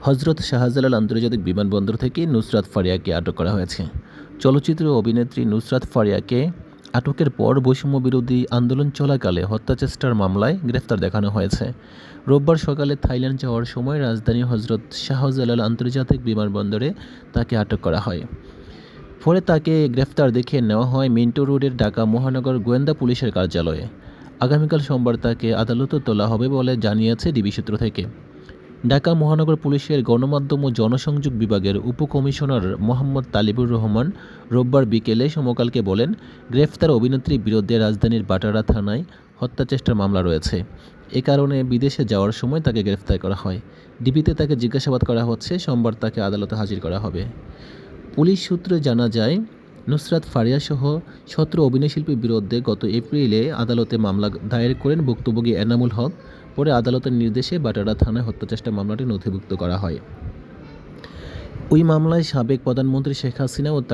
হজরত শাহজালাল আন্তর্জাতিক বিমানবন্দর থেকে নুসরাত ফারিয়াকে আটক করা হয়েছে। চলচ্চিত্র অভিনেত্রী নুসরাত ফারিয়াকে আটকের পর বৈষম্য বিরোধী আন্দোলন চলাকালে হত্যাচেষ্টার মামলায় গ্রেফতার দেখানো হয়েছে। রোববার সকালে থাইল্যান্ড যাওয়ার সময় রাজধানী হজরত শাহজালাল আন্তর্জাতিক বিমানবন্দরে তাকে আটক করা হয়। পরে তাকে গ্রেফতার দেখিয়ে নেওয়া হয় মিন্টো রোডের ঢাকা মহানগর গোয়েন্দা পুলিশের কার্যালয়ে। আগামীকাল সোমবার তাকে আদালতে তোলা হবে বলে জানিয়েছে ডিবি সূত্র থেকে। ঢাকা মহানগর পুলিশের গণমাধ্যম ও জনসংযোগ বিভাগের উপকমিশনার মোহাম্মদ তালিবুর রহমান রোববার বিকেলে সমকালকে বলেন, গ্রেফতার অভিনেত্রীর বিরুদ্ধে রাজধানীর বাটারা থানায় হত্যাচেষ্টার মামলা রয়েছে। এ কারণে বিদেশে যাওয়ার সময় তাকে গ্রেফতার করা হয়। ডিবিতে তাকে জিজ্ঞাসাবাদ করা হচ্ছে। সোমবার তাকে আদালতে হাজির করা হবে। পুলিশ সূত্রে জানা যায়, নুসরাত ফারিয়াসহ 17 অভিনয়শিল্পীর বিরুদ্ধে গত এপ্রিলে আদালতে মামলা দায়ের করেন ভুক্তভোগী এনামুল হক। পরে আদালতের নির্দেশে বাটারা থানায় হত্যাচেষ্টা মামলাটি নথিভুক্ত করা হয়। ওই মামলায় সাবেক প্রধানমন্ত্রী শেখ হাসিনা ও